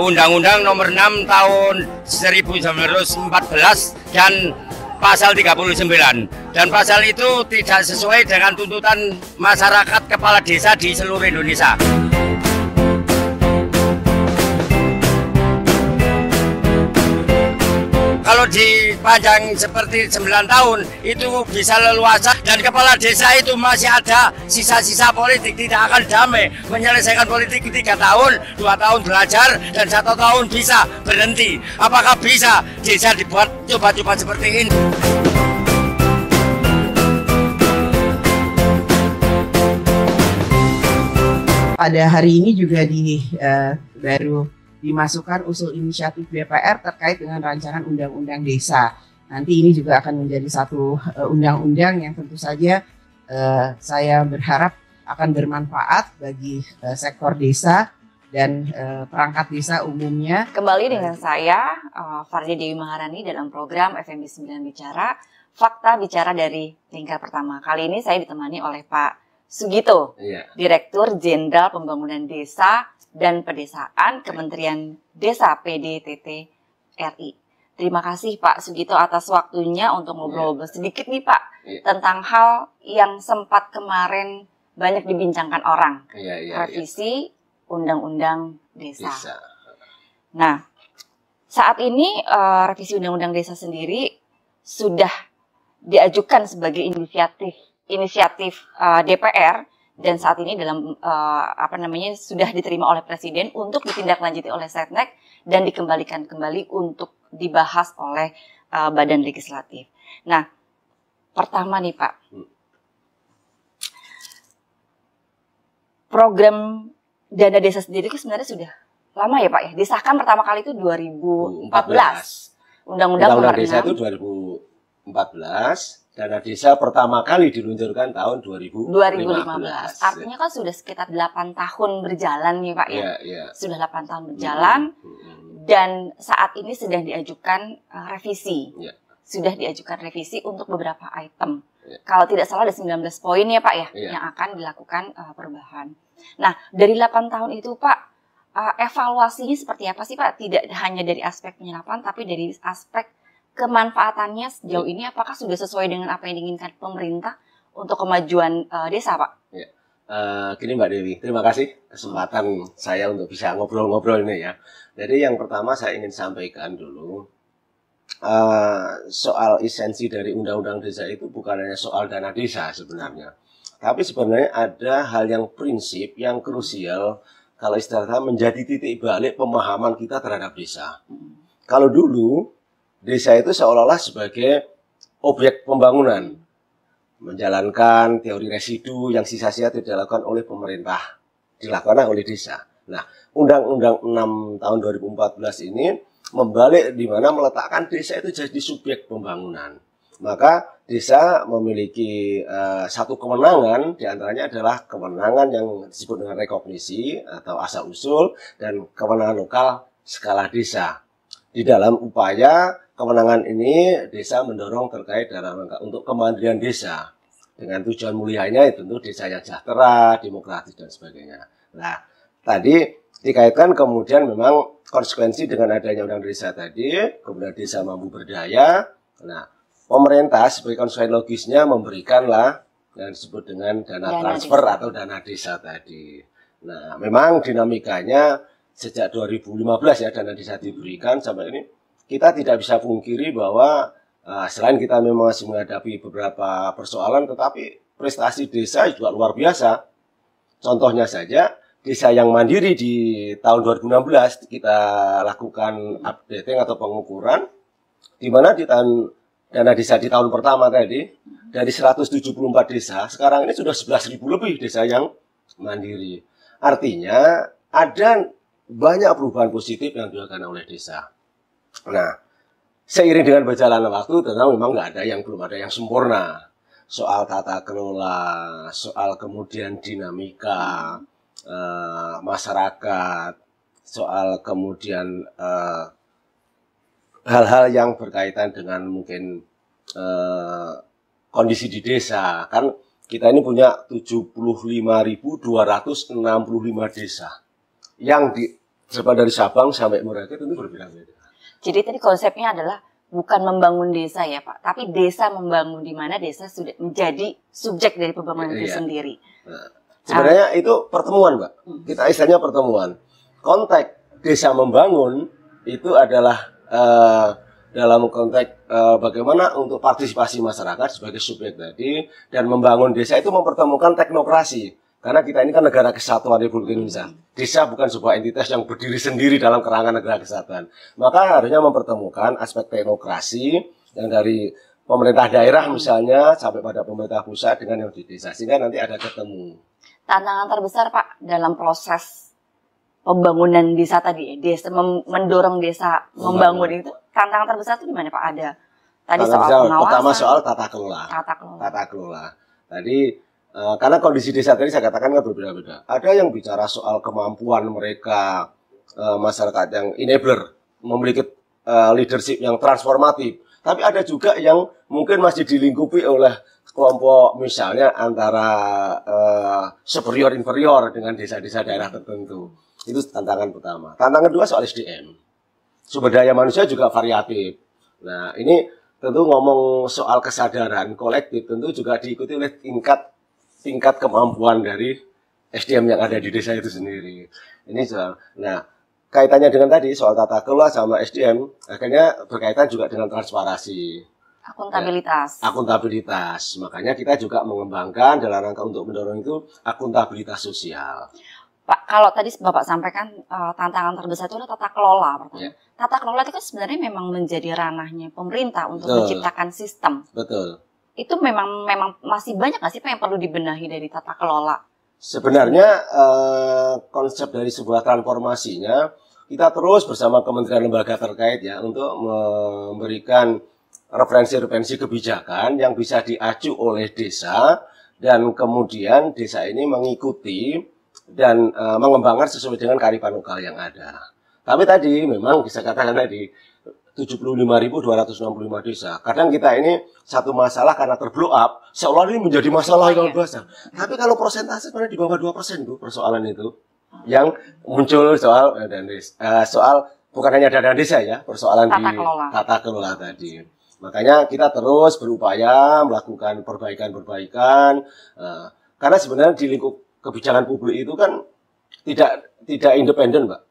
Undang-Undang Nomor 6 Tahun 1914 dan Pasal 39. Dan pasal itu tidak sesuai dengan tuntutan masyarakat kepala desa di seluruh Indonesia. Kalau dipanjang seperti 9 tahun itu bisa leluasa, dan kepala desa itu masih ada sisa-sisa politik, tidak akan damai menyelesaikan politik 3 tahun, 2 tahun belajar dan 1 tahun bisa berhenti. Apakah bisa desa dibuat coba-coba seperti ini? Pada hari ini juga baru dimasukkan usul inisiatif DPR terkait dengan rancangan undang-undang desa. Nanti ini juga akan menjadi satu undang-undang yang tentu saja saya berharap akan bermanfaat bagi sektor desa dan perangkat desa umumnya. Kembali dengan saya, Farja Dewi Maharani dalam program FMB 9 Bicara, Fakta Bicara dari tingkat pertama. Kali ini saya ditemani oleh Pak Sugito, Direktur Jenderal Pembangunan Desa dan Pedesaan Kementerian Desa PDTT RI. Terima kasih Pak Sugito atas waktunya untuk ngobrol-ngobrol sedikit nih Pak tentang hal yang sempat kemarin banyak dibincangkan orang, revisi Undang-Undang Desa. Nah, saat ini revisi Undang-Undang Desa sendiri sudah diajukan sebagai inisiatif DPR. Dan saat ini dalam sudah diterima oleh Presiden untuk ditindaklanjuti oleh Setnek dan dikembalikan kembali untuk dibahas oleh Badan Legislatif. Nah, pertama nih Pak, program dana desa sendiri itu sebenarnya sudah lama ya Pak ya? Disahkan pertama kali itu 2014. Undang-Undang Desa itu 2014. Dana desa pertama kali diluncurkan tahun 2015. Artinya kan sudah sekitar 8 tahun berjalan nih Pak ya. Sudah 8 tahun berjalan dan saat ini sedang diajukan revisi. Sudah diajukan revisi untuk beberapa item. Kalau tidak salah ada 19 poin ya Pak ya yang akan dilakukan perubahan. Nah, dari 8 tahun itu Pak, evaluasinya seperti apa sih Pak? Tidak hanya dari aspek penyerapan tapi dari aspek kemanfaatannya sejauh ini, apakah sudah sesuai dengan apa yang diinginkan pemerintah untuk kemajuan desa, Pak? Gini Mbak Dewi, terima kasih kesempatan saya untuk bisa ngobrol-ngobrol ini ya. Jadi yang pertama saya ingin sampaikan dulu, soal esensi dari Undang-Undang Desa itu bukan hanya soal dana desa sebenarnya. Tapi sebenarnya ada hal yang prinsip, yang krusial, kalau istilahnya menjadi titik balik pemahaman kita terhadap desa. Kalau dulu, desa itu seolah-olah sebagai objek pembangunan, menjalankan teori residu yang sisa-sisa tidak dilakukan oleh pemerintah, dilakukan oleh desa. Nah, Undang-Undang 6 tahun 2014 ini membalik di mana meletakkan desa itu jadi subjek pembangunan. Maka desa memiliki satu kewenangan, diantaranya adalah kewenangan yang disebut dengan rekognisi atau asal-usul dan kewenangan lokal skala desa. Di dalam upaya kewenangan ini, desa mendorong terkait dalam rangka untuk kemandirian desa. Dengan tujuan mulianya itu tentu desa yang sejahtera, demokratis, dan sebagainya. Nah, tadi dikaitkan kemudian memang konsekuensi dengan adanya undang desa tadi, kemudian desa mampu berdaya. Nah, pemerintah sebagai konsekuensi logisnya memberikanlah yang disebut dengan dana transfer atau dana desa tadi. Nah, memang dinamikanya sejak 2015 ya dana desa diberikan sampai ini. Kita tidak bisa pungkiri bahwa selain kita memang masih menghadapi beberapa persoalan, tetapi prestasi desa juga luar biasa. Contohnya saja, desa yang mandiri di tahun 2016 kita lakukan updating atau pengukuran, di mana di tahun dana desa di tahun pertama tadi, dari 174 desa, sekarang ini sudah 11.000 lebih desa yang mandiri. Artinya, ada banyak perubahan positif yang dilakukan oleh desa. Nah, seiring dengan berjalannya waktu, tentu memang belum ada yang sempurna. Soal tata kelola, soal kemudian dinamika masyarakat, soal kemudian hal-hal yang berkaitan dengan mungkin kondisi di desa. Kan kita ini punya 75.265 desa yang Sebab dari Sabang sampai Merauke tentu berbeda-beda. Jadi tadi konsepnya adalah bukan membangun desa ya Pak, tapi desa membangun, di mana desa sudah menjadi subjek dari pembangunan itu sendiri. Nah, sebenarnya itu pertemuan, Mbak. Kita istilahnya pertemuan. Konteks desa membangun itu adalah dalam konteks bagaimana untuk partisipasi masyarakat sebagai subjek tadi, dan membangun desa itu mempertemukan teknokrasi. Karena kita ini kan negara kesatuan Republik Indonesia. Desa bukan sebuah entitas yang berdiri sendiri dalam kerangka negara kesatuan. Maka harusnya mempertemukan aspek teknokrasi yang dari pemerintah daerah misalnya sampai pada pemerintah pusat dengan yang di desa, sehingga nanti ada ketemu. Tantangan terbesar Pak dalam proses pembangunan desa tadi, desa mendorong desa membangun itu, tantangan terbesar itu di mana Pak? Ada tadi soal pengawasan. Pertama soal tata kelola. Tata kelola. Tadi karena kondisi desa tadi saya katakan kan berbeda-beda. Ada yang bicara soal kemampuan mereka, masyarakat yang enabler, memiliki leadership yang transformatif. Tapi ada juga yang mungkin masih dilingkupi oleh kelompok misalnya antara superior inferior dengan desa-desa daerah tertentu. Itu tantangan pertama. Tantangan kedua soal SDM. Sumber daya manusia juga variatif. Nah, ini tentu ngomong soal kesadaran kolektif tentu juga diikuti oleh tingkat kemampuan dari SDM yang ada di desa itu sendiri. Ini soal. Nah, kaitannya dengan tadi soal tata kelola sama SDM, akhirnya berkaitan juga dengan transparansi. Akuntabilitas. Ya, akuntabilitas. Makanya kita juga mengembangkan dalam rangka untuk mendorong itu akuntabilitas sosial. Pak, kalau tadi Bapak sampaikan tantangan terbesar itu adalah tata kelola. Ya. Tata kelola itu kan sebenarnya memang menjadi ranahnya pemerintah untuk menciptakan sistem. Betul. Itu memang masih banyak nggak sih Pak yang perlu dibenahi dari tata kelola? Sebenarnya konsep dari sebuah transformasinya kita terus bersama kementerian lembaga terkait ya untuk memberikan referensi-referensi kebijakan yang bisa diacu oleh desa, dan kemudian desa ini mengikuti dan mengembangkan sesuai dengan kearifan lokal yang ada. Tapi tadi memang bisa katakan tadi 75.265 desa. Kadang kita ini satu masalah karena terblow up, seolah ini menjadi masalah yang besar. Tapi kalau persentase sebenarnya di bawah 2% tuh persoalan itu yang muncul soal soal bukan hanya dana desa ya, persoalan tata kelola tadi. Makanya kita terus berupaya melakukan perbaikan-perbaikan karena sebenarnya di lingkup kebijakan publik itu kan tidak independen, Mbak.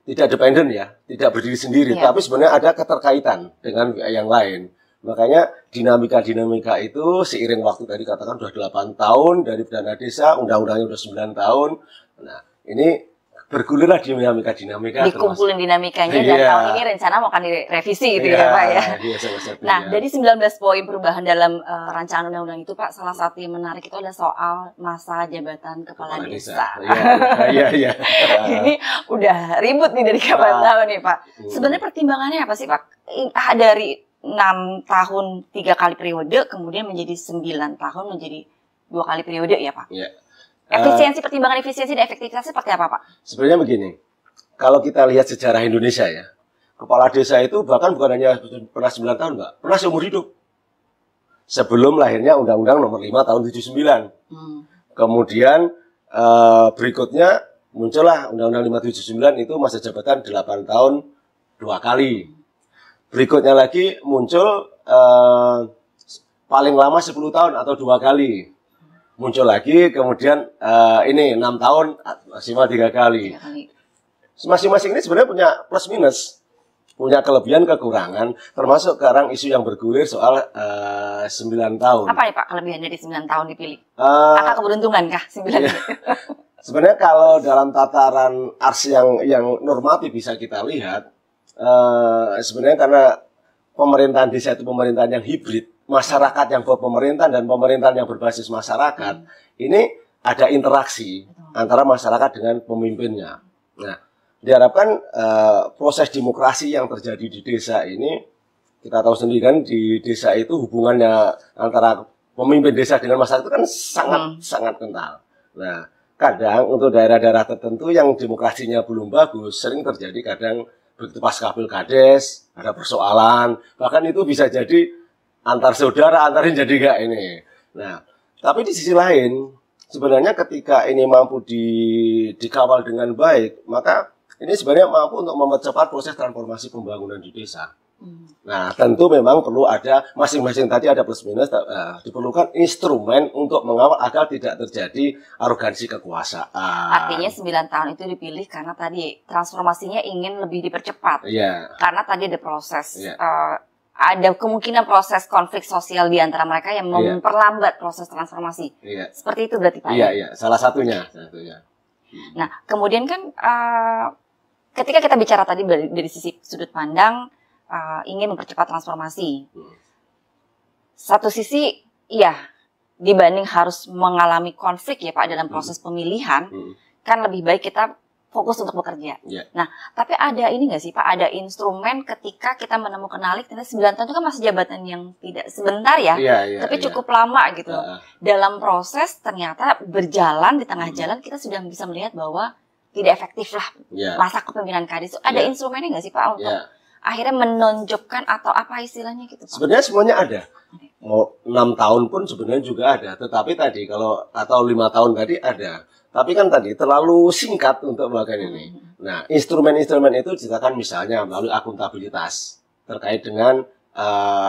Tidak dependen ya, tidak berdiri sendiri, tapi sebenarnya ada keterkaitan dengan yang lain. Makanya dinamika itu seiring waktu tadi katakan sudah 8 tahun dari dana desa, undang-undangnya sudah 9 tahun. Nah, ini bergulirlah dinamika. Dikumpulin dinamikanya dan tahun ini rencana mau akan direvisi gitu ya Pak ya. Nah, dari 19 poin perubahan dalam rancangan undang-undang itu Pak, salah satu yang menarik itu adalah soal masa jabatan kepala desa. Iya. Ini udah ribut nih dari kapan tahun nih Pak. Sebenarnya pertimbangannya apa sih Pak? Dari 6 tahun 3 kali periode kemudian menjadi 9 tahun menjadi 2 kali periode ya Pak? Iya. Pertimbangan efisiensi dan efektivitasnya seperti apa Pak? Sebenarnya begini, kalau kita lihat sejarah Indonesia ya, kepala desa itu bahkan bukan hanya pernah 9 tahun Mbak, pernah seumur hidup. Sebelum lahirnya Undang-Undang Nomor 5 Tahun 79. Kemudian berikutnya muncullah Undang-Undang 579 itu masa jabatan 8 tahun 2 kali. Berikutnya lagi muncul paling lama 10 tahun atau 2 kali. Muncul lagi, kemudian ini 6 tahun maksimal 3 kali. Masing-masing ini sebenarnya punya plus minus, punya kelebihan kekurangan, termasuk sekarang isu yang bergulir soal 9 tahun. Apa nih Pak kelebihan dari 9 tahun dipilih? Angka keberuntungan kah 9 tahun? Sebenarnya kalau dalam tataran ars yang normatif bisa kita lihat, sebenarnya karena pemerintahan desa itu pemerintahan yang hibrid, masyarakat yang berpemerintahan dan pemerintahan yang berbasis masyarakat, ini ada interaksi antara masyarakat dengan pemimpinnya. Nah, diharapkan proses demokrasi yang terjadi di desa ini, kita tahu sendiri kan di desa itu hubungannya antara pemimpin desa dengan masyarakat itu kan sangat kental. Nah, kadang untuk daerah-daerah tertentu yang demokrasinya belum bagus, sering terjadi kadang begitu pasca pilkades, ada persoalan, bahkan itu bisa jadi antar saudara, antarin jadi enggak ini. Nah, tapi di sisi lain, sebenarnya ketika ini mampu dikawal dengan baik, maka ini sebenarnya mampu untuk mempercepat proses transformasi pembangunan di desa. Nah, tentu memang perlu ada masing-masing tadi ada plus minus, diperlukan instrumen untuk mengawal agar tidak terjadi arogansi kekuasaan. Artinya 9 tahun itu dipilih karena tadi transformasinya ingin lebih dipercepat. Karena tadi ada proses, ada kemungkinan proses konflik sosial di antara mereka yang memperlambat proses transformasi. Seperti itu berarti Pak? Iya, salah satunya. Nah, kemudian kan ketika kita bicara tadi dari sisi sudut pandang ingin mempercepat transformasi. Satu sisi, iya, dibanding harus mengalami konflik ya Pak dalam proses pemilihan, kan lebih baik kita fokus untuk bekerja. Nah, tapi ada ini nggak sih Pak, ada instrumen ketika kita menemukan alik, ternyata 9 tahun itu kan masih jabatan yang tidak sebentar ya, tapi cukup lama gitu. Dalam proses ternyata berjalan di tengah jalan kita sudah bisa melihat bahwa tidak efektif lah masa kepemimpinan Kadis. Ada instrumennya nggak sih Pak untuk akhirnya menonjolkan atau apa istilahnya gitu Pak? Sebenarnya semuanya ada. Mau 6 tahun pun sebenarnya juga ada. Tetapi tadi kalau atau 5 tahun tadi ada. Tapi kan tadi terlalu singkat untuk melakukan ini. Nah, instrumen-instrumen itu dikatakan misalnya melalui akuntabilitas terkait dengan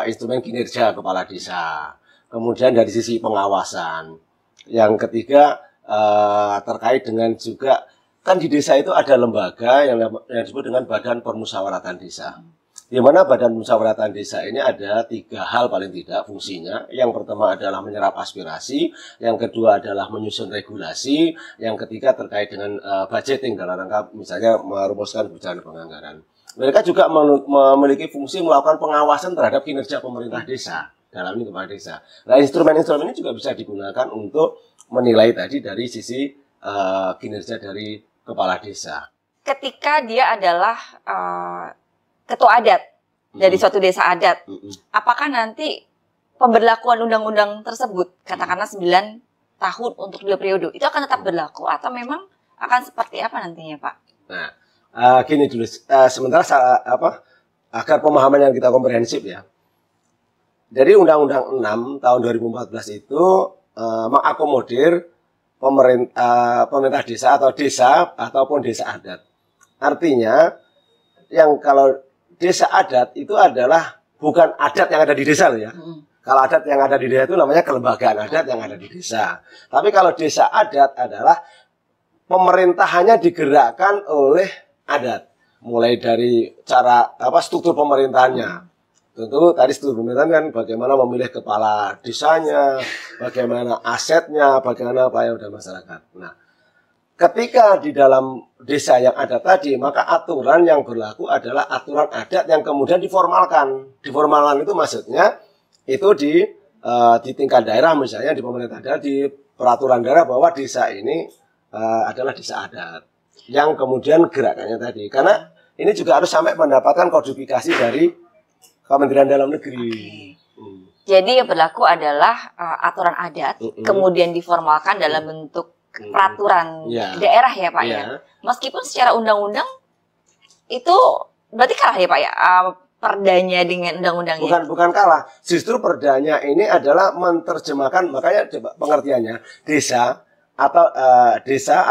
instrumen kinerja kepala desa. Kemudian dari sisi pengawasan. Yang ketiga terkait dengan juga kan di desa itu ada lembaga yang disebut dengan Badan Permusyawaratan Desa. Di mana Badan Permusyawaratan Desa ini ada 3 hal paling tidak fungsinya. Yang pertama adalah menyerap aspirasi, yang kedua adalah menyusun regulasi, yang ketiga terkait dengan budgeting dalam rangka misalnya merumuskan kebijakan penganggaran. Mereka juga memiliki fungsi melakukan pengawasan terhadap kinerja pemerintah desa, dalam ini kepala desa. Nah, instrumen-instrumen ini juga bisa digunakan untuk menilai tadi dari sisi kinerja dari kepala desa. Ketika dia adalah ketua adat dari suatu desa adat, apakah nanti pemberlakuan undang-undang tersebut, katakanlah 9 tahun untuk 2 periode, itu akan tetap berlaku atau memang akan seperti apa nantinya Pak? Nah, gini dulu, sementara agar pemahaman yang kita komprehensif ya. Dari Undang-Undang 6 tahun 2014 itu mengakomodir pemerintah desa ataupun desa adat. Artinya yang kalau desa adat itu adalah bukan adat yang ada di desa loh ya. Kalau adat yang ada di desa itu namanya kelembagaan adat yang ada di desa. Tapi kalau desa adat adalah pemerintahannya digerakkan oleh adat. Mulai dari cara struktur pemerintahannya. Tentu tadi struktur pemerintahan kan bagaimana memilih kepala desanya, bagaimana asetnya, bagaimana pelayanan dan masyarakat. Nah, ketika di dalam desa yang ada tadi, maka aturan yang berlaku adalah aturan adat yang kemudian diformalkan. Diformalkan itu maksudnya itu di tingkat daerah misalnya di pemerintah daerah, di peraturan daerah bahwa desa ini adalah desa adat. Yang kemudian gerakannya tadi. Karena ini juga harus sampai mendapatkan kodifikasi dari Kementerian Dalam Negeri. Jadi yang berlaku adalah aturan adat, kemudian diformalkan dalam bentuk peraturan daerah ya Pak ya. Meskipun secara undang-undang itu berarti kalah ya Pak ya, perdanya dengan undang-undangnya. Bukan kalah, justru perdanya ini adalah menerjemahkan, makanya pengertiannya desa atau desa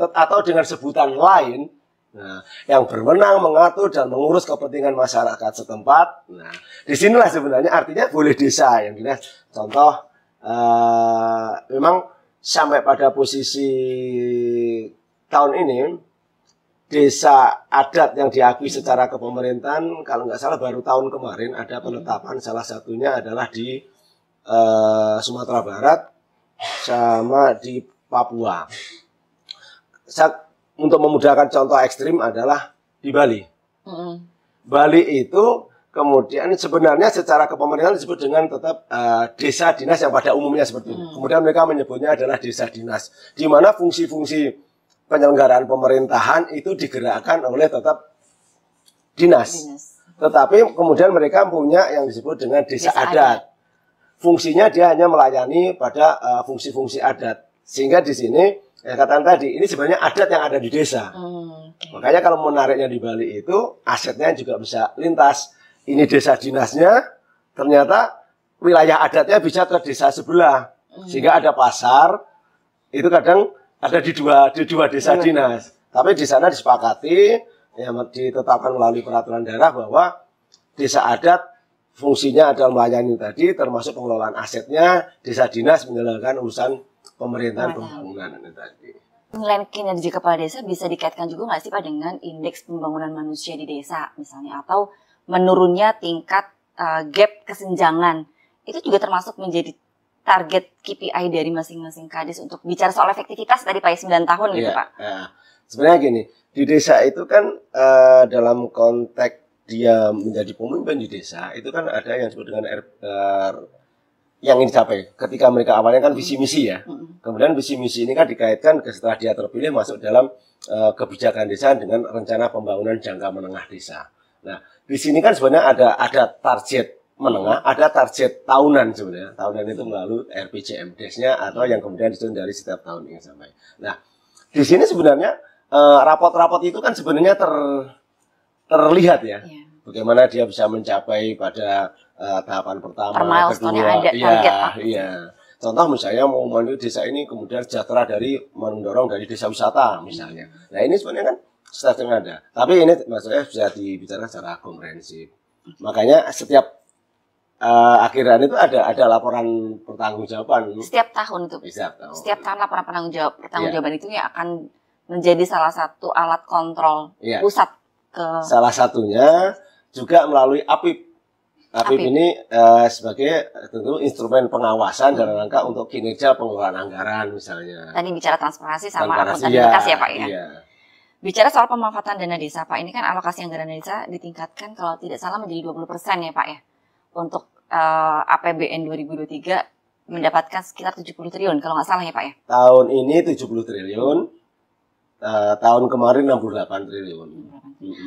atau dengan sebutan lain. Nah, yang berwenang mengatur dan mengurus kepentingan masyarakat setempat. Nah, disinilah sebenarnya artinya boleh desa yang jelas. Contoh, memang sampai pada posisi tahun ini desa adat yang diakui secara kepemerintahan, kalau nggak salah baru tahun kemarin ada penetapan, salah satunya adalah di Sumatera Barat sama di Papua. Untuk memudahkan contoh ekstrim adalah di Bali. Bali itu kemudian sebenarnya secara kepemerintahan disebut dengan tetap desa dinas yang pada umumnya seperti ini. Kemudian mereka menyebutnya adalah desa dinas, di mana fungsi-fungsi penyelenggaraan pemerintahan itu digerakkan oleh tetap dinas. Tetapi kemudian mereka punya yang disebut dengan desa adat. Fungsinya dia hanya melayani pada fungsi-fungsi adat. Sehingga di sini katakan tadi, ini sebenarnya adat yang ada di desa. Makanya kalau menariknya di Bali itu, asetnya juga bisa lintas. Ini desa dinasnya, ternyata wilayah adatnya bisa ke desa sebelah. Sehingga ada pasar, itu kadang ada di dua desa dinas. Tapi di sana disepakati, ya, ditetapkan melalui peraturan daerah bahwa desa adat fungsinya adalah melayani tadi, termasuk pengelolaan asetnya, desa dinas menjalankan urusan pemerintahan pembangunan tadi. Penilaian kinerja kepala desa bisa dikaitkan juga nggak sih Pak dengan indeks pembangunan manusia di desa misalnya, atau menurunnya tingkat gap kesenjangan, itu juga termasuk menjadi target KPI dari masing-masing kadis untuk bicara soal efektivitas tadi Pak 9 tahun gitu Pak. Sebenarnya gini, di desa itu kan dalam konteks dia menjadi pemimpin di desa itu kan ada yang disebut dengan yang ingin dicapai. Ketika mereka awalnya kan visi misi ya, kemudian visi misi ini kan dikaitkan setelah dia terpilih masuk dalam kebijakan desa dengan rencana pembangunan jangka menengah desa. Nah, di sini kan sebenarnya ada target menengah, ada target tahunan sebenarnya. Tahunan itu melalui RPJMDes-nya atau yang kemudian disusun dari setiap tahun yang sampai. Nah, di sini sebenarnya rapot-rapot itu kan sebenarnya terlihat ya. Bagaimana dia bisa mencapai pada tahapan pertama, kedua. Iya. Contoh misalnya mau menuju desa ini kemudian sejahtera dari mendorong dari desa wisata misalnya. Nah, ini sebenarnya kan status yang ada. Tapi ini maksudnya bisa dibicarakan secara komprehensif. Makanya setiap akhiran itu ada laporan pertanggungjawaban. Setiap tahun itu. Setiap tahun laporan pertanggungjawaban itu yang akan menjadi salah satu alat kontrol pusat ke. Salah satunya juga melalui APIP. APIP ini sebagai tentu instrumen pengawasan dalam rangka untuk kinerja pengelolaan anggaran misalnya. Tadi bicara transparansi sama akuntabilitas ya Pak ya. Iya. Bicara soal pemanfaatan dana desa Pak, ini kan alokasi anggaran desa ditingkatkan kalau tidak salah menjadi 20% ya Pak ya. Untuk APBN 2023 mendapatkan sekitar 70 triliun kalau nggak salah ya Pak ya. Tahun ini 70 triliun, tahun kemarin 68 triliun.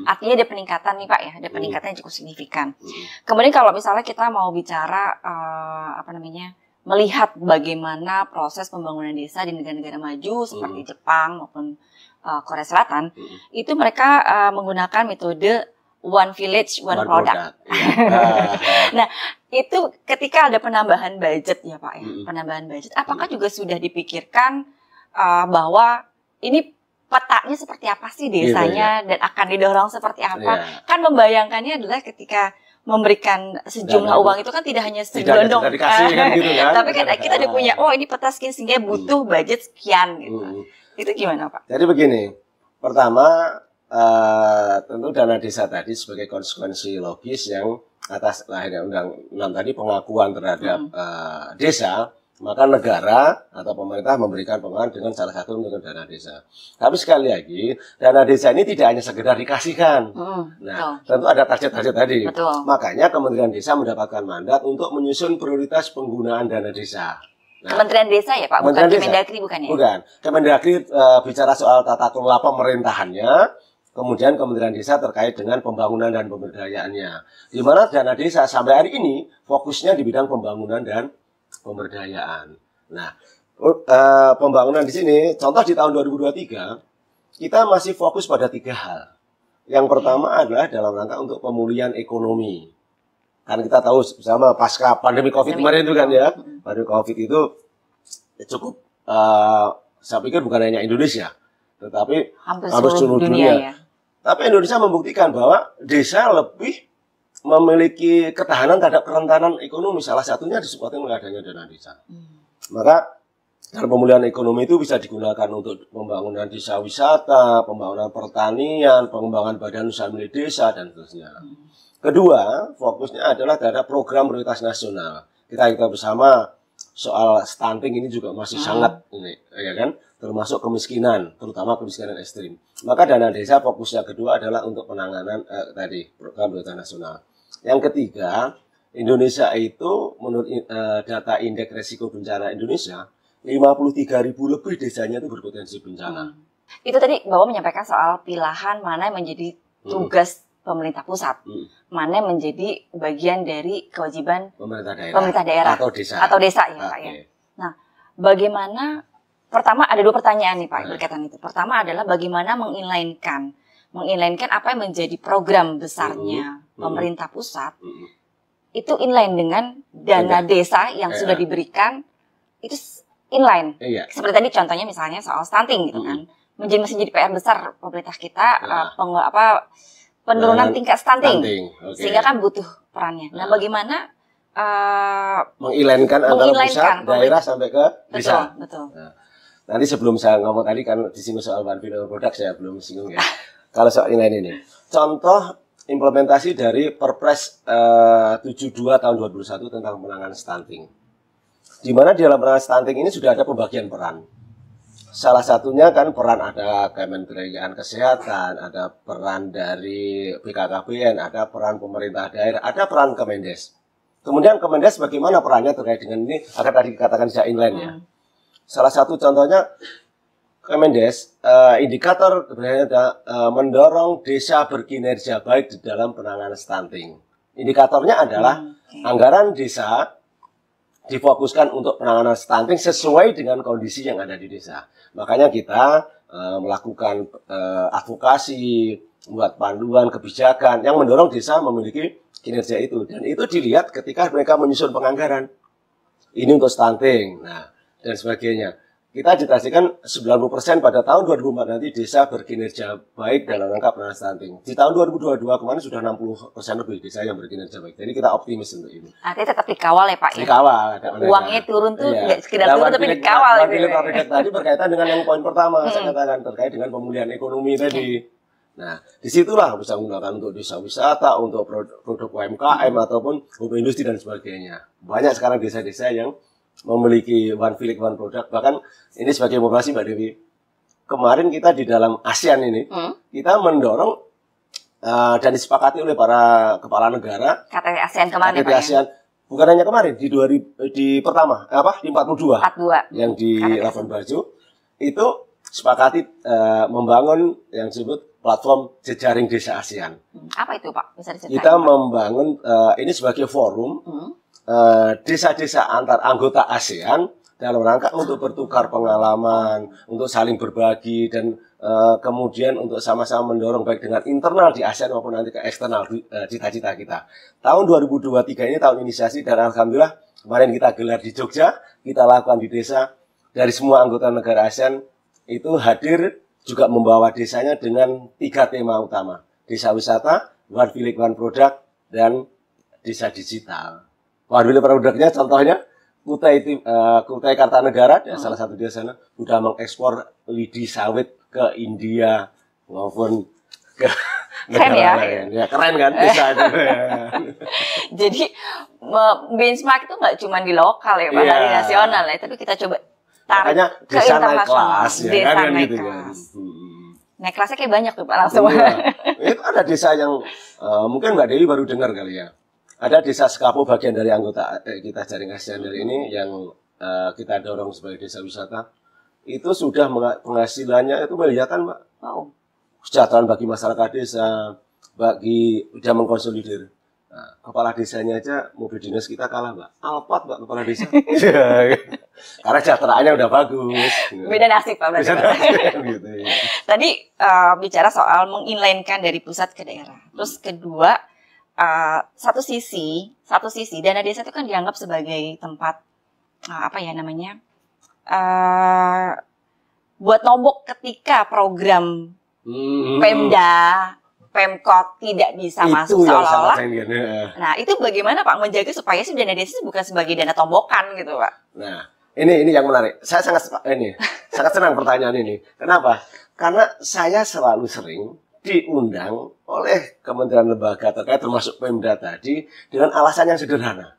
Artinya ada peningkatan nih Pak ya, ada peningkatan yang cukup signifikan. Kemudian kalau misalnya kita mau bicara melihat bagaimana proses pembangunan desa di negara-negara maju seperti Jepang maupun Korea Selatan, itu mereka menggunakan metode One Village, One Product. Nah, itu ketika ada penambahan budget ya Pak ya, penambahan budget, apakah juga sudah dipikirkan bahwa ini petanya seperti apa sih desanya dan akan didorong seperti apa? Kan membayangkannya adalah ketika memberikan sejumlah uang itu kan tidak hanya segelondong, kan gitu, kan? Tapi kan kita udah punya, ini peta sekian sehingga butuh budget sekian gitu. Itu gimana Pak? Jadi begini, pertama tentu dana desa tadi sebagai konsekuensi logis yang atas lahirnya Undang 6 tadi pengakuan terhadap desa, maka negara atau pemerintah memberikan pengakuan dengan salah satu dengan dana desa. Tapi sekali lagi, dana desa ini tidak hanya sekedar dikasihkan. Nah, tentu ada target-target tadi. Makanya Kementerian Desa mendapatkan mandat untuk menyusun prioritas penggunaan dana desa. Nah, Kementerian Desa ya Pak, bukan Kemendagri bukan ya? Bukan. Kemendagri bicara soal tata kelola pemerintahannya, kemudian Kementerian Desa terkait dengan pembangunan dan pemberdayaannya. Di mana dana desa sampai hari ini fokusnya di bidang pembangunan dan pemberdayaan. Nah, pembangunan di sini, contoh di tahun 2023, kita masih fokus pada 3 hal. Yang pertama adalah dalam rangka untuk pemulihan ekonomi. Kan kita tahu bersama pasca pandemi COVID kemarin itu kan ya, pandemi COVID itu cukup, saya pikir bukan hanya Indonesia, tetapi hampir seluruh dunia. Ya. Tapi Indonesia membuktikan bahwa desa lebih memiliki ketahanan terhadap kerentanan ekonomi, salah satunya disebabkan oleh adanya dana desa. Maka dalam pemulihan ekonomi itu bisa digunakan untuk pembangunan desa wisata, pembangunan pertanian, pengembangan badan usaha milik desa dan seterusnya. Kedua, fokusnya adalah terhadap program prioritas nasional. Kita bersama soal stunting ini juga masih sangat ini, ya kan? Termasuk kemiskinan, terutama kemiskinan ekstrim. Maka dana desa fokusnya kedua adalah untuk penanganan tadi program prioritas nasional. Yang ketiga, Indonesia itu menurut data indeks risiko bencana Indonesia, 53.000 lebih desanya itu berpotensi bencana. Itu tadi Bapak menyampaikan soal pilahan mana yang menjadi tugas pemerintah pusat, mana yang menjadi bagian dari kewajiban pemerintah daerah atau desa ya Pak ya. Nah, bagaimana? Pertama ada 2 pertanyaan nih Pak berkaitan itu. Pertama adalah bagaimana menginlainkan apa yang menjadi program besarnya pemerintah pusat itu inline dengan dana desa yang sudah diberikan, itu inline. Iya. Seperti tadi contohnya misalnya soal stunting gitu kan. Masih jadi PR besar pemerintah kita penurunan tingkat stunting. Okay. Sehingga kan butuh perannya. Nah, bagaimana mengilankan antara pusat, daerah sampai ke desa. Betul. Nah, nanti sebelum saya ngomong tadi kan disinggung soal one village one product, saya belum singgung ya. Kalau soal inline ini, contoh implementasi dari Perpres 72 tahun 2021 tentang penanganan stunting. Di mana di dalam penanganan stunting ini sudah ada pembagian peran. Salah satunya kan peran ada Kementerian Kesehatan, ada peran dari BKKBN, ada peran pemerintah daerah, ada peran Kemendes. Kemudian Kemendes bagaimana perannya terkait dengan ini agar tadi dikatakan bisa inline ya. Salah satu contohnya Kemendes, indikator sebenarnya mendorong desa berkinerja baik di dalam penanganan stunting. Indikatornya adalah anggaran desa difokuskan untuk penanganan stunting sesuai dengan kondisi yang ada di desa. Makanya kita melakukan advokasi, buat panduan kebijakan yang mendorong desa memiliki kinerja itu. Dan itu dilihat ketika mereka menyusun penganggaran. Ini untuk stunting, nah, dan sebagainya. Kita ditargetkan 90% pada tahun 2004 nanti desa berkinerja baik dalam rangka penanganan stunting. Di tahun 2022 kemarin sudah 60% lebih desa yang berkinerja baik. Jadi kita optimis untuk ini. Artinya tetap dikawal ya Pak ya? Dikawal. Uangnya turun tuh nggak sekedar turun tapi dikawal. Tadi berkaitan dengan yang poin pertama, saya katakan terkait dengan pemulihan ekonomi tadi. Nah, disitulah bisa menggunakan untuk desa wisata, untuk produk UMKM ataupun industri dan sebagainya. Banyak sekarang desa-desa yang memiliki one village one product. Bahkan ini sebagai informasi Mbak Dewi, kemarin kita di dalam ASEAN ini kita mendorong dan disepakati oleh para kepala negara KTT ASEAN kemarin KTT ASEAN bukan hanya kemarin di pertama di 42 yang di Labuan Bajo itu sepakati membangun yang disebut platform jejaring desa ASEAN. Apa itu Pak? Bisa diceritain? Kita membangun ini sebagai forum desa-desa antar anggota ASEAN dalam rangka untuk bertukar pengalaman, untuk saling berbagi, dan kemudian untuk sama-sama mendorong baik dengan internal di ASEAN maupun nanti ke eksternal cita-cita kita. Tahun 2023 ini tahun inisiasi dan alhamdulillah kemarin kita gelar di Jogja, kita lakukan di desa. Dari semua anggota negara ASEAN itu hadir juga membawa desanya dengan 3 tema utama. Desa wisata, one village one product, dan desa digital. One village produknya contohnya Kutai Kartanegara, salah satu desa sana sudah mengekspor lidi sawit ke India maupun ke negara lain. Ya, keren kan desa itu. Jadi benchmark itu nggak cuma di lokal ya Pak, di nasional ya, tapi kita coba tarik ke internasional. Desa naik kelas. Naik kelasnya kayak banyak tuh Pak langsung. Itu ada desa yang mungkin Mbak Dewi baru dengar kali ya. Ada desa Sekapo bagian dari anggota kita jaring ASEAN dari ini yang kita dorong sebagai desa wisata. Itu sudah penghasilannya itu kelihatan Mbak. Wow. Kesejahteraan bagi masyarakat desa, sudah mengkonsolidir. Nah, kepala desanya aja mobil dinas kita kalah Mbak. Alphard Mbak kepala desa. Karena kesejahteraannya udah bagus. Beda nasib Pak. Beda nasib, gitu, ya. Tadi bicara soal menginlinekan dari pusat ke daerah. Terus kedua, satu sisi dana desa itu kan dianggap sebagai tempat buat nombok ketika program Pemda, Pemkot tidak bisa masuk seolah-olah. Nah, itu bagaimana Pak menjaga supaya si dana desa bukan sebagai dana tombokan gitu Pak? Nah, ini yang menarik. Saya sangat senang pertanyaan ini. Kenapa? Karena saya selalu sering diundang oleh kementerian lembaga terkait termasuk Pemda tadi dengan alasan yang sederhana.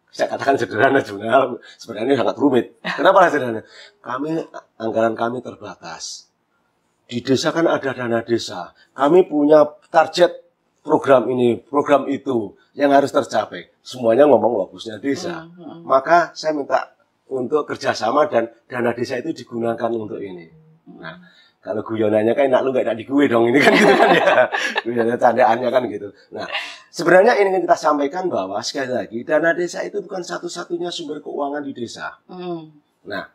Saya katakan sederhana sebenarnya sangat rumit. Kenapa sederhana? Anggaran kami terbatas. Di desa kan ada dana desa. Kami punya target program ini, program itu yang harus tercapai. Semuanya ngomong bagusnya desa. Maka saya minta untuk kerjasama dan dana desa itu digunakan untuk ini. Nah, kalau guyonannya kan enak lu gak enak di gue dong, ini kan gitu kan ya. Guyonannya candaannya kan gitu. Nah, sebenarnya ini kita sampaikan bahwa sekali lagi dana desa itu bukan satu-satunya sumber keuangan di desa. Nah,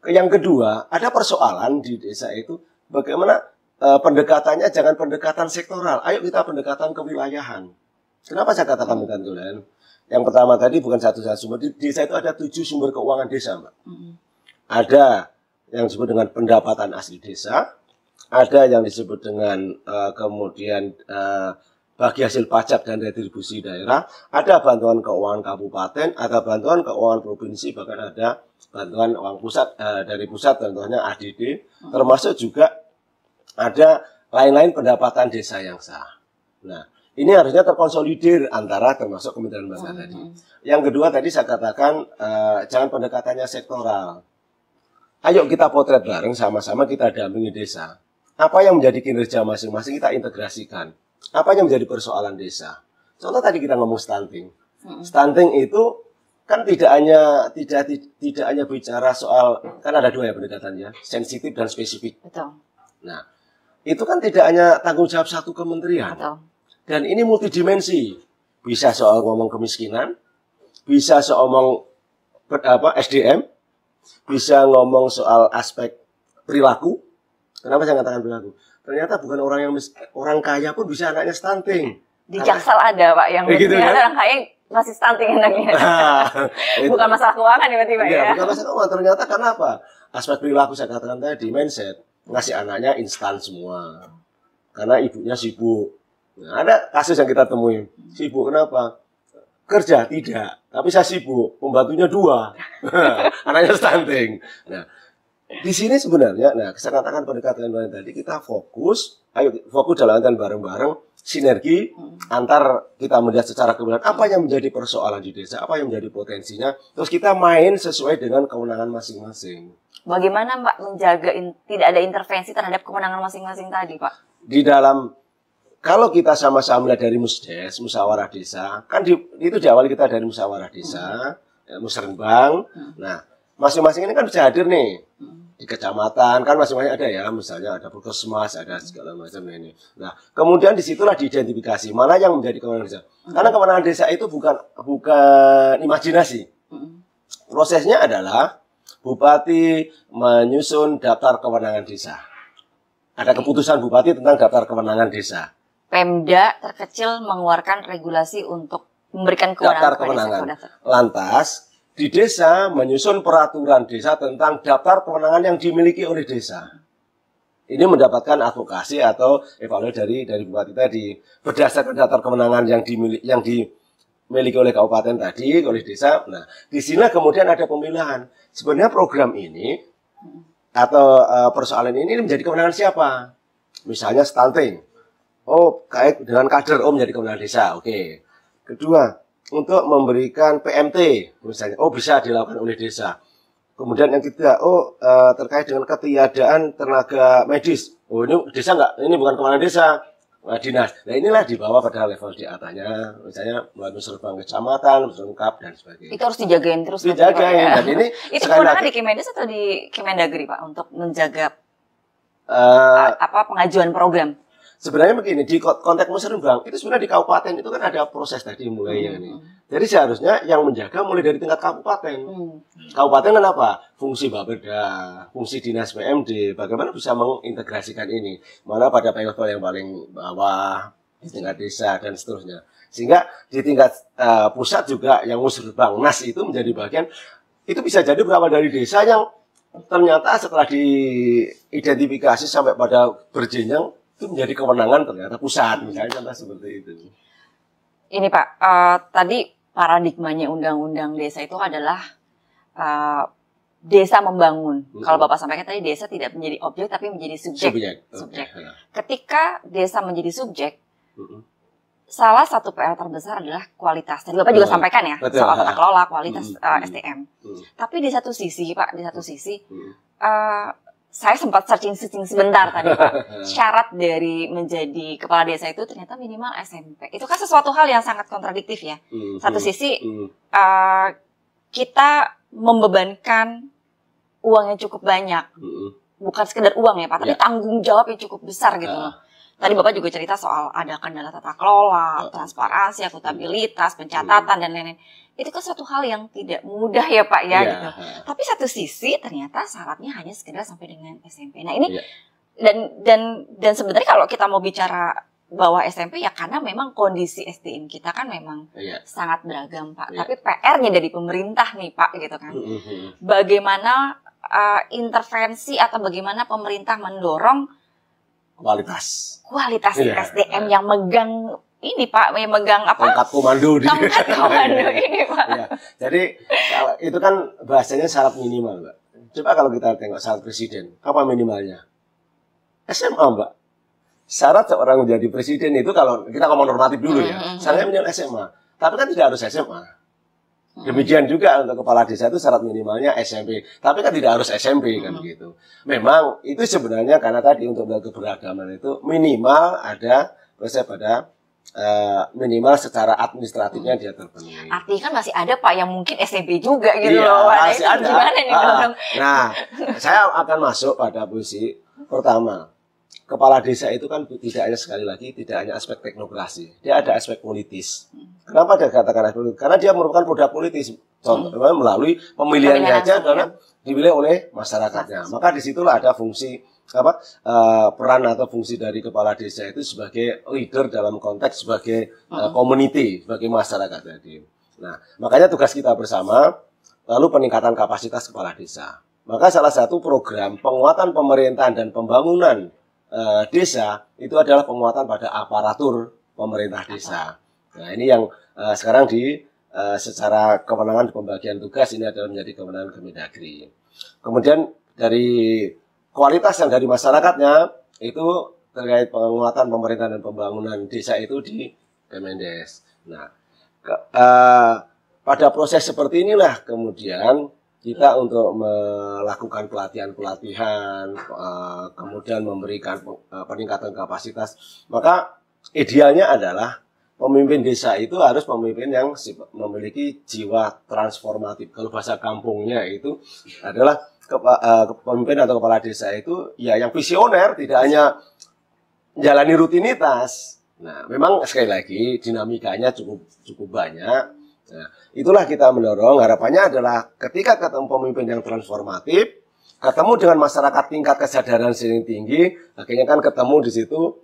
yang kedua, ada persoalan di desa itu bagaimana pendekatannya jangan pendekatan sektoral. Ayo kita pendekatan kewilayahan. Kenapa saya katakan pendekatan? Yang pertama tadi bukan satu-satu sumber. Di desa itu ada 7 sumber keuangan desa, Mbak. Ada yang disebut dengan pendapatan asli desa, ada yang disebut dengan kemudian bagi hasil pajak dan retribusi daerah, ada bantuan keuangan kabupaten, ada bantuan keuangan provinsi, bahkan ada bantuan uang pusat dari pusat, contohnya ADD, termasuk juga ada lain-lain pendapatan desa yang sah. Nah, ini harusnya terkonsolidir antara termasuk Kementerian Lembaga tadi. Yang kedua tadi saya katakan jangan pendekatannya sektoral. Ayo kita potret bareng, sama-sama kita dampingi desa. Apa yang menjadi kinerja masing-masing kita integrasikan. Apa yang menjadi persoalan desa? Contoh tadi kita ngomong stunting. Stunting itu kan tidak hanya bicara soal, kan ada dua ya pendekatannya, sensitif dan spesifik. Betul. Nah, itu kan tidak hanya tanggung jawab satu kementerian. Betul. Dan ini multidimensi. Bisa soal ngomong kemiskinan, bisa soal ngomong SDM, bisa ngomong soal aspek perilaku. Kenapa saya katakan perilaku? Ternyata bukan orang kaya pun bisa anaknya stunting. Di Jaksel ada Pak yang gitu, kan? orang kaya masih stunting anaknya. Bukan masalah keuangan tiba-tiba ya. Bukan masalah keuangan. Ternyata kenapa? Aspek perilaku saya katakan tadi, mindset. Ngasih anaknya instan semua. Karena ibunya sibuk. Nah, ada kasus yang kita temui. Sibuk kenapa? Kerja tidak. Tapi saya sibuk. Pembantunya 2. Anaknya stunting. Nah, di sini sebenarnya, saya katakan pendekatan tadi kita fokus, ayo fokus jalankan bareng-bareng, sinergi antar kita melihat secara kebenaran apa yang menjadi persoalan di desa, apa yang menjadi potensinya, terus kita main sesuai dengan kewenangan masing-masing. Bagaimana Pak menjaga tidak ada intervensi terhadap kewenangan masing-masing tadi Pak? Di dalam, kalau kita sama-sama melihat dari musdes, musyawarah desa, kan itu diawali kita dari musyawarah desa, musrenbang. Nah, masing-masing ini kan bisa hadir nih. Di kecamatan kan masing-masing ada ya, misalnya ada puskesmas, ada segala macam ini. Nah, kemudian disitulah diidentifikasi mana yang menjadi kewenangan desa. Karena kewenangan desa itu bukan imajinasi. Prosesnya adalah bupati menyusun daftar kewenangan desa. Ada keputusan bupati tentang daftar kewenangan desa. Pemda terkecil mengeluarkan regulasi untuk memberikan kewenangan daftar kewenangan. Lantas di desa menyusun peraturan desa tentang daftar kewenangan yang dimiliki oleh desa. Ini mendapatkan advokasi atau evaluasi dari bupati tadi berdasarkan daftar kewenangan yang dimiliki oleh kabupaten tadi, oleh desa. Nah, di sini kemudian ada pemilihan. Sebenarnya program ini atau persoalan ini menjadi kewenangan siapa? Misalnya stunting. Oh, kait dengan kader, menjadi kewenangan desa. Oke. Kedua, untuk memberikan PMT misalnya, bisa dilakukan oleh desa. Kemudian yang ketiga, terkait dengan ketiadaan tenaga medis. Ini desa enggak, ini bukan kewenangan desa, dinas. Nah, inilah dibawa pada level di atasnya, misalnya melalui musrenbang kecamatan, musrenbang dan sebagainya. Itu harus dijagain terus. Dijagain. Dan ini itu kewenangan di Kemendes atau di Kemendagri Pak untuk menjaga pengajuan program? Sebenarnya begini, di konteks musrenbang itu sebenarnya di kabupaten itu kan ada proses tadi mulai ini. Jadi seharusnya yang menjaga mulai dari tingkat kabupaten. Kabupaten kenapa? Fungsi Bapeda, fungsi dinas PMD, bagaimana bisa mengintegrasikan ini? Mana pada level yang paling bawah, di tingkat desa dan seterusnya. Sehingga di tingkat pusat juga yang musrenbang nas itu menjadi bagian, itu bisa jadi berawal dari desa yang ternyata setelah diidentifikasi sampai pada berjenjang itu menjadi kewenangan ternyata pusat, misalnya contoh seperti itu. Ini Pak, tadi paradigmanya undang-undang desa itu adalah desa membangun. Kalau Bapak sampaikan tadi desa tidak menjadi objek tapi menjadi subjek. Subjek. Ketika desa menjadi subjek, salah satu PR terbesar adalah kualitas. Tadi Bapak juga sampaikan ya, soal tata kelola, kualitas SDM. Tapi di satu sisi Pak, saya sempat searching sebentar tadi Pak. Syarat dari menjadi kepala desa itu ternyata minimal SMP. Itu kan sesuatu hal yang sangat kontradiktif ya. Satu sisi kita membebankan uang yang cukup banyak. Bukan sekedar uang ya Pak, tapi tanggung jawab yang cukup besar gitu loh. Tadi Bapak juga cerita soal ada kendala tata kelola, transparansi, akuntabilitas, pencatatan dan lain-lain. Itu kan suatu hal yang tidak mudah ya Pak ya gitu. Tapi satu sisi ternyata syaratnya hanya sekedar sampai dengan SMP. Nah ini dan sebenarnya kalau kita mau bicara bahwa SMP ya karena memang kondisi SDM kita kan memang sangat beragam Pak. Tapi PR-nya dari pemerintah nih Pak gitu kan. Bagaimana intervensi atau bagaimana pemerintah mendorong kualitas SDM yang megang ini Pak, yang megang apa? Tongkat komando ini Pak. Ya. Jadi kalau itu kan bahasanya syarat minimal, Mbak. Coba kalau kita tengok syarat presiden, apa minimalnya? SMA, Mbak. Syarat seorang menjadi presiden itu kalau kita ngomong normatif dulu ya, syaratnya minimal SMA. Tapi kan tidak harus SMA. Demikian juga untuk kepala desa itu syarat minimalnya SMP. Tapi kan tidak harus SMP kan gitu. Memang itu sebenarnya karena tadi untuk keberagaman itu minimal ada proses pada minimal secara administratifnya dia terpenuhi. Artinya kan masih ada Pak yang mungkin SMP juga gitu iya, loh. Masih ada. Gimana nih Nah, saya akan masuk pada posisi pertama. Kepala desa itu kan tidak hanya sekali lagi tidak hanya aspek teknokrasi, dia ada aspek politis. Kenapa dia katakan aspek politis? Karena dia merupakan produk politis, contohnya melalui pemilihan saja karena dipilih oleh masyarakatnya. Maka disitulah ada fungsi peran atau fungsi dari kepala desa itu sebagai leader dalam konteks sebagai community, sebagai masyarakat tadi. Nah, makanya tugas kita bersama lalu peningkatan kapasitas kepala desa. Maka salah satu program penguatan pemerintahan dan pembangunan desa itu adalah penguatan pada aparatur pemerintah desa. Nah, ini yang sekarang secara kewenangan pembagian tugas ini adalah menjadi kewenangan Kemendagri. Kemudian dari kualitas yang dari masyarakatnya itu terkait penguatan pemerintahan dan pembangunan desa itu di Kemendes. Nah, pada proses seperti inilah kemudian kita untuk melakukan pelatihan-pelatihan, kemudian memberikan peningkatan kapasitas. Maka idealnya adalah pemimpin desa itu harus pemimpin yang memiliki jiwa transformatif. Kalau bahasa kampungnya itu adalah pemimpin atau kepala desa itu ya yang visioner, tidak hanya menjalani rutinitas. Nah, memang sekali lagi dinamikanya cukup banyak. Nah, itulah kita mendorong, harapannya adalah ketika ketemu pemimpin yang transformatif, ketemu dengan masyarakat tingkat kesadaran yang tinggi, akhirnya kan ketemu di situ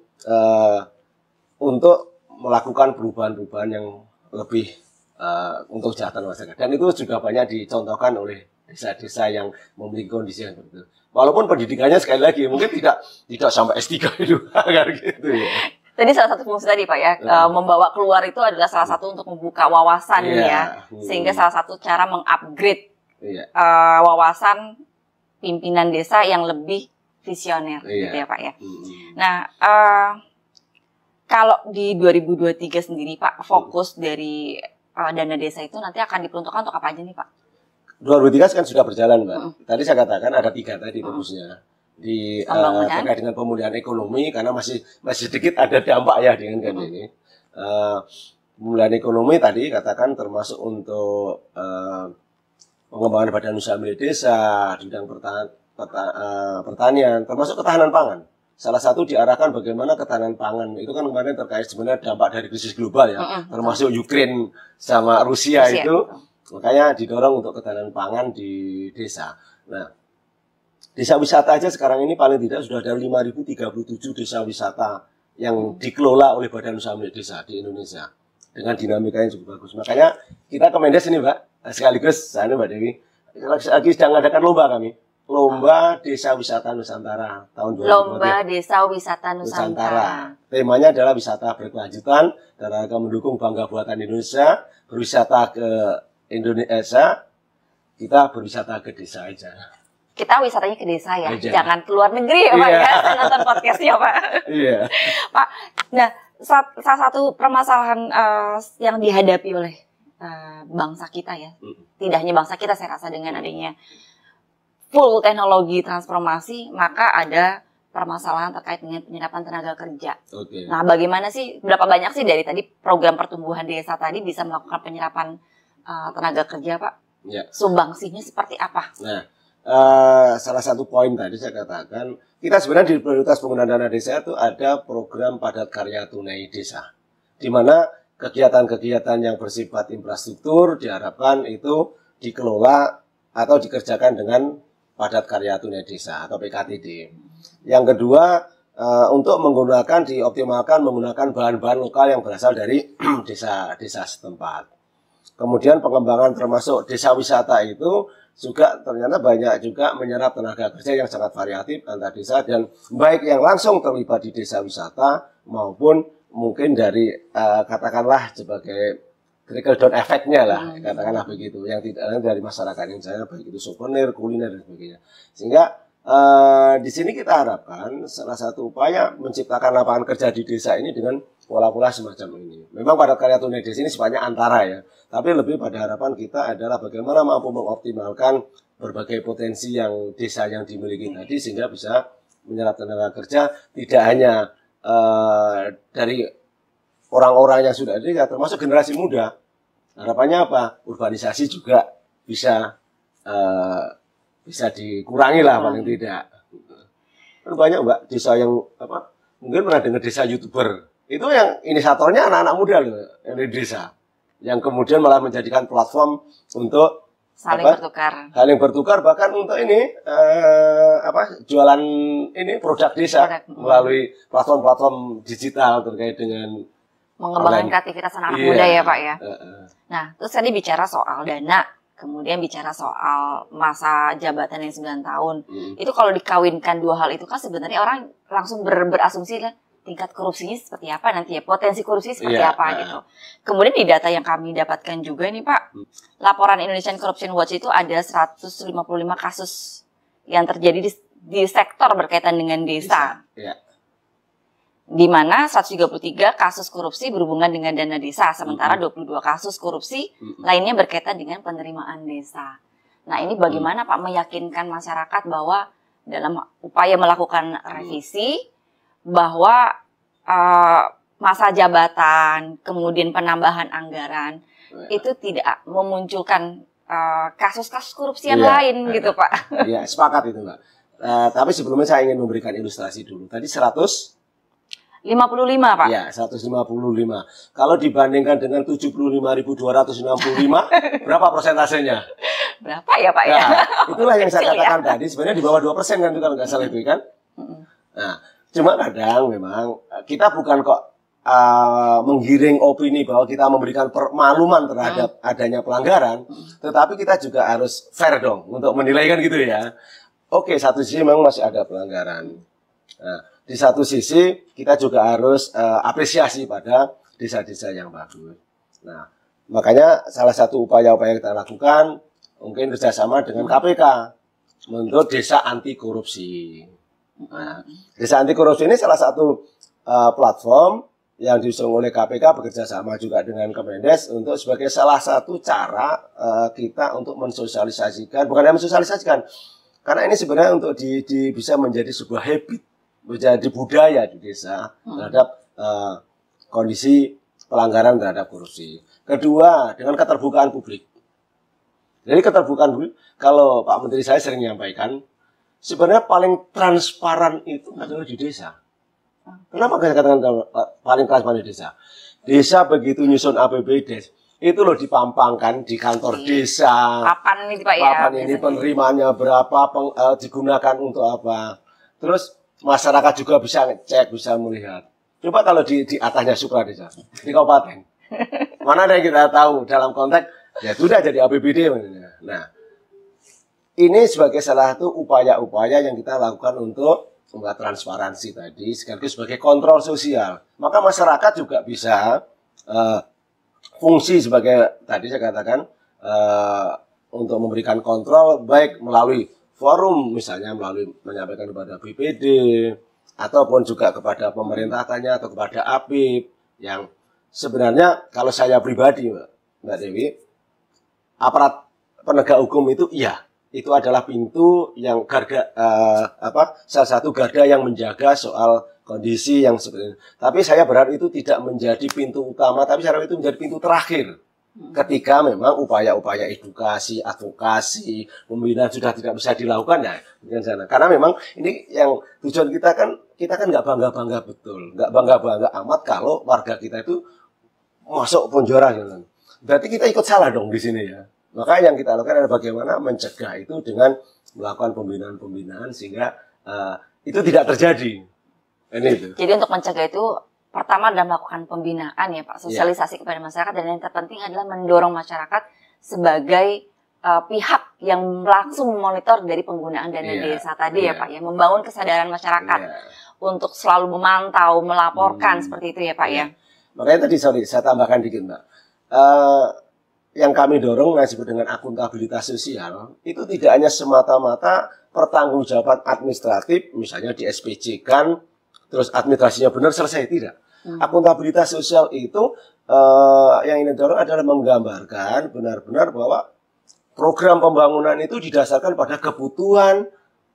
untuk melakukan perubahan-perubahan yang lebih untuk kesejahteraan masyarakat. Dan itu juga banyak dicontohkan oleh desa-desa yang memiliki kondisi yang begitu. Walaupun pendidikannya sekali lagi mungkin tidak sampai S3 itu kan gitu ya. Tadi salah satu fungsi tadi Pak ya, membawa keluar itu adalah salah satu untuk membuka wawasan ya, sehingga salah satu cara mengupgrade wawasan pimpinan desa yang lebih visioner gitu ya Pak ya. Nah, kalau di 2023 sendiri Pak, fokus dari dana desa itu nanti akan diperuntukkan untuk apa aja nih Pak? 2023 kan sudah berjalan Mbak. Tadi saya katakan ada 3 tadi fokusnya. Terkait dengan pemulihan ekonomi karena masih sedikit ada dampak ya dengan ini. Pemulihan ekonomi tadi katakan termasuk untuk pengembangan badan usaha milik desa di bidang pertanian, termasuk ketahanan pangan. Salah satu diarahkan bagaimana ketahanan pangan itu kan kemarin terkait sebenarnya dampak dari krisis global ya, termasuk Ukraina sama Rusia itu, makanya didorong untuk ketahanan pangan di desa. Nah, desa wisata aja sekarang ini paling tidak sudah ada 5.037 desa wisata yang dikelola oleh badan usaha milik desa di Indonesia dengan dinamika yang cukup bagus. Makanya kita Kemendes ini Mbak, sekaligus saya Mbak Dewi lagi sedang mengadakan lomba kami. Lomba Desa Wisata Nusantara tahun 2023. Lomba Desa Wisata Nusantara. Temanya adalah wisata berkelanjutan dan akan mendukung bangga buatan Indonesia, berwisata ke Indonesia, kita berwisata ke desa aja. Kita wisatanya ke desa ya, jangan keluar negeri ya Pak ya, nonton podcastnya Pak. Iya. Pak, nah salah satu permasalahan yang dihadapi oleh bangsa kita ya, tidak hanya bangsa kita saya rasa dengan adanya full teknologi transformasi, maka ada permasalahan terkait dengan penyerapan tenaga kerja. Nah, bagaimana sih, berapa banyak sih dari tadi program pertumbuhan desa tadi bisa melakukan penyerapan tenaga kerja Pak? Ya. Sumbangsinya seperti apa? Nah, salah satu poin tadi saya katakan, kita sebenarnya di prioritas penggunaan dana desa itu ada program padat karya tunai desa, di mana kegiatan-kegiatan yang bersifat infrastruktur diharapkan itu dikelola atau dikerjakan dengan padat karya tunai desa atau PKTD. Yang kedua, untuk dioptimalkan menggunakan bahan-bahan lokal yang berasal dari desa-desa setempat. Kemudian pengembangan termasuk desa wisata itu juga ternyata banyak juga menyerap tenaga kerja yang sangat variatif antar desa, dan baik yang langsung terlibat di desa wisata maupun mungkin dari katakanlah sebagai trickle down efeknya lah, katakanlah begitu, yang tidak dari masyarakat yang saya baik itu souvenir, kuliner dan sebagainya. Sehingga di sini kita harapkan salah satu upaya menciptakan lapangan kerja di desa ini dengan pola-pola semacam ini. Memang pada karya tunai desa ini sifatnya antara ya, tapi lebih pada harapan kita adalah bagaimana mampu mengoptimalkan berbagai potensi yang desa yang dimiliki tadi, sehingga bisa menyerap tenaga kerja tidak hanya dari orang-orang yang sudah ada, termasuk generasi muda. Harapannya apa? Urbanisasi juga bisa dikurangi lah paling tidak. Kan banyak Mbak desa yang mungkin pernah dengar desa YouTuber. Itu yang inisiatornya anak-anak muda loh yang di desa. Yang kemudian malah menjadikan platform untuk saling bertukar bahkan untuk ini jualan ini produk desa melalui platform digital terkait dengan mengembangkan kreativitas anak muda ya Pak ya. Nah, terus tadi bicara soal dana, kemudian bicara soal masa jabatan yang 9 tahun. Itu kalau dikawinkan dua hal itu kan sebenarnya orang langsung berasumsi kan tingkat korupsinya seperti apa nanti ya, potensi korupsi seperti apa gitu. Kemudian di data yang kami dapatkan juga nih Pak, laporan Indonesian Corruption Watch itu ada 155 kasus yang terjadi di sektor berkaitan dengan desa. Di mana 133 kasus korupsi berhubungan dengan dana desa, sementara 22 kasus korupsi lainnya berkaitan dengan penerimaan desa. Nah ini bagaimana Pak meyakinkan masyarakat bahwa dalam upaya melakukan revisi, bahwa masa jabatan, kemudian penambahan anggaran, itu tidak memunculkan kasus-kasus korupsi yang lain gitu Pak. Iya, sepakat itu Mbak. Tapi sebelumnya saya ingin memberikan ilustrasi dulu. Tadi 155 Pak. Ya, 155. Kalau dibandingkan dengan 75.265, berapa persentasenya? Berapa ya Pak ya? Nah, itulah yang saya katakan tadi. Sebenarnya di bawah 2% kan kalau nggak salah itu kan. Nah, cuma kadang memang kita bukan kok menggiring opini bahwa kita memberikan permakluman terhadap adanya pelanggaran, tetapi kita juga harus fair dong untuk menilai kan gitu ya. Oke, satu sisi memang masih ada pelanggaran. Nah, di satu sisi kita juga harus apresiasi pada desa-desa yang bagus. Nah, makanya salah satu upaya-upaya yang kita lakukan mungkin kerjasama dengan KPK untuk desa anti korupsi. Nah, desa anti korupsi ini salah satu platform yang diusung oleh KPK bekerjasama juga dengan Kemendes untuk sebagai salah satu cara kita untuk mensosialisasikan, bukan hanya mensosialisasikan, karena ini sebenarnya untuk bisa menjadi sebuah habit, menjadi budaya di desa terhadap kondisi pelanggaran terhadap korupsi. Kedua, dengan keterbukaan publik. Jadi keterbukaan publik, kalau Pak Menteri saya sering menyampaikan, sebenarnya paling transparan itu adalah di desa. Kenapa saya katakan paling transparan di desa? Desa begitu nyusun APBD, itu loh dipampangkan di kantor desa. Papan ini Pak ya. Papan ini penerimaannya berapa, digunakan untuk apa. Terus masyarakat juga bisa ngecek, bisa melihat. Coba kalau di atasnya Supra desa, di kabupaten. Mana ada yang kita tahu dalam konteks, ya sudah jadi APBD. Nah, ini sebagai salah satu upaya-upaya yang kita lakukan untuk membuat transparansi tadi, sekaligus sebagai kontrol sosial. Maka masyarakat juga bisa fungsi sebagai, tadi saya katakan, untuk memberikan kontrol, baik melalui forum, misalnya melalui menyampaikan kepada BPD, ataupun juga kepada pemerintahannya atau kepada APIP, yang sebenarnya kalau saya pribadi, Mbak Dewi, aparat penegak hukum itu iya, itu adalah pintu yang salah satu garda yang menjaga soal kondisi yang sebenarnya. Tapi saya berharap itu tidak menjadi pintu utama, tapi saya harap itu menjadi pintu terakhir. Ketika memang upaya-upaya edukasi, advokasi, pembinaan sudah tidak bisa dilakukan, ya sana. Karena memang ini yang tujuan kita kan nggak bangga-bangga betul, nggak bangga-bangga amat kalau warga kita itu masuk penjara, gitu. Berarti kita ikut salah dong di sini ya. Maka yang kita lakukan adalah bagaimana mencegah itu dengan melakukan pembinaan-pembinaan sehingga itu tidak terjadi. Ini itu. Jadi untuk mencegah itu pertama adalah melakukan pembinaan ya Pak, sosialisasi kepada masyarakat, dan yang terpenting adalah mendorong masyarakat sebagai pihak yang langsung memonitor dari penggunaan dana desa tadi ya Pak ya, membangun kesadaran masyarakat untuk selalu memantau, melaporkan seperti itu ya Pak ya. Makanya tadi saya tambahkan dikit Mbak. Yang kami dorong yang disebut dengan akuntabilitas sosial itu tidak hanya semata-mata pertanggungjawaban administratif, misalnya di SPJ kan, terus administrasinya benar selesai, tidak. Akuntabilitas sosial itu yang ini dorong adalah menggambarkan benar-benar bahwa program pembangunan itu didasarkan pada kebutuhan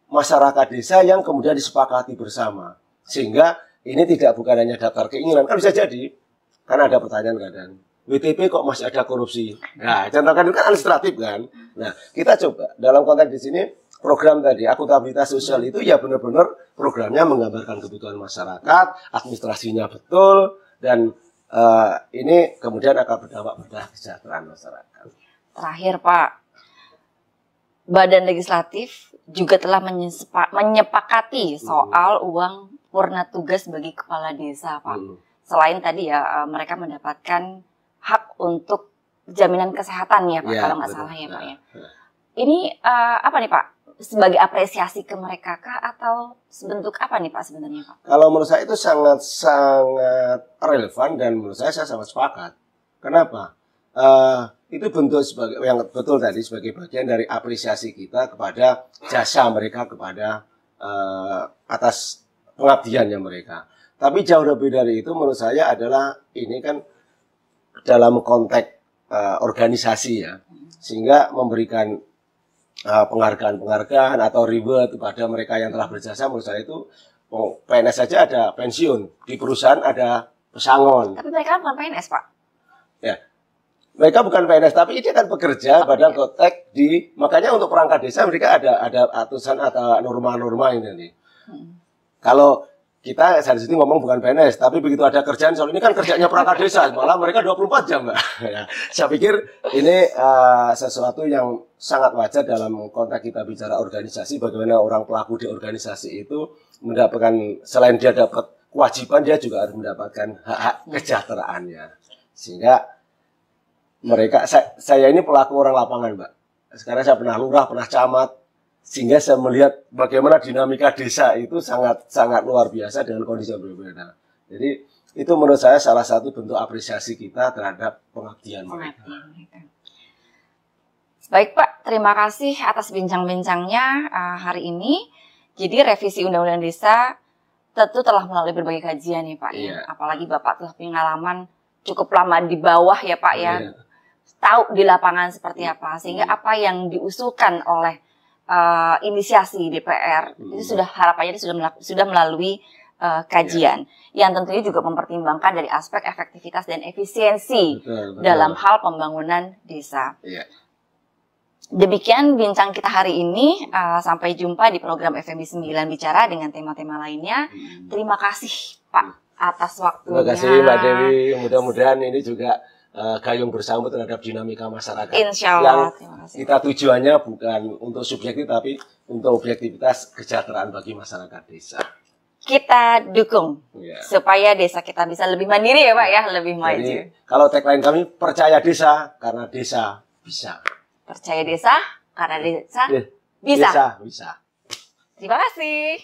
masyarakat desa yang kemudian disepakati bersama. Sehingga ini bukan hanya daftar keinginan, kan bisa jadi, kan ada pertanyaan kadang, WTP kok masih ada korupsi? Nah, contohkan itu kan administratif kan. Nah, kita coba dalam konteks di sini program tadi akuntabilitas sosial itu ya benar-benar programnya menggambarkan kebutuhan masyarakat, administrasinya betul, dan ini kemudian akan berdampak pada kesejahteraan masyarakat. Terakhir Pak, Badan Legislatif juga telah menyepakati soal uang purna tugas bagi kepala desa Pak. Selain tadi ya mereka mendapatkan hak untuk jaminan kesehatan ya Pak, kalau nggak salah ya Pak ya. Ini apa nih Pak? Sebagai apresiasi ke mereka kah atau sebentuk apa nih Pak sebenarnya Pak? Kalau menurut saya itu sangat relevan dan menurut saya sangat sepakat. Kenapa? Itu bentuk sebagai yang betul tadi sebagai bagian dari apresiasi kita kepada jasa mereka kepada atas pengabdiannya mereka. Tapi jauh lebih dari itu menurut saya adalah ini kan dalam konteks organisasi ya, sehingga memberikan penghargaan atau reward kepada mereka yang telah berjasa. Menurut saya itu PNS saja ada pensiun, di perusahaan ada pesangon. Tapi mereka bukan PNS Pak. Ya, mereka bukan PNS, tapi ini kan bekerja pada konteks makanya untuk perangkat desa mereka ada atusan atau norma-norma ini. Kalau kita saat ini ngomong bukan PNS, tapi begitu ada kerjaan, soal ini kan kerjanya perangkat desa, malah mereka 24 jam, Mbak. Ya, saya pikir ini sesuatu yang sangat wajar dalam konteks kita bicara organisasi, bagaimana orang pelaku di organisasi itu mendapatkan, selain dia dapat kewajiban, dia juga harus mendapatkan hak-hak kesejahteraannya. Sehingga mereka, saya ini pelaku orang lapangan, Mbak. Sekarang saya pernah lurah, pernah camat, sehingga saya melihat bagaimana dinamika desa itu sangat luar biasa dengan kondisi yang berbeda. Jadi itu menurut saya salah satu bentuk apresiasi kita terhadap pengabdian mereka. Baik Pak, terima kasih atas bincang-bincangnya hari ini. Jadi revisi Undang-Undang Desa tentu telah melalui berbagai kajian ya Pak. Ya. Apalagi Bapak telah pengalaman cukup lama di bawah ya Pak ya. Tahu di lapangan seperti apa. Sehingga apa yang diusulkan oleh inisiasi DPR itu sudah harapannya sudah melalui kajian yang tentunya juga mempertimbangkan dari aspek efektivitas dan efisiensi dalam hal pembangunan desa. Demikian bincang kita hari ini, sampai jumpa di program FMB 9 Bicara dengan tema-tema lainnya. Terima kasih Pak atas waktunya. Terima kasih Mbak Dewi, mudah-mudahan ini juga gayung bersambut terhadap dinamika masyarakat. Insya Allah. Yang kita tujuannya bukan untuk subjektif, tapi untuk objektivitas kesejahteraan bagi masyarakat desa. Kita dukung supaya desa kita bisa lebih mandiri ya Pak ya, lebih maju. Jadi, kalau tagline kami, percaya desa karena desa bisa. Percaya desa karena desa bisa. Bisa. Terima kasih.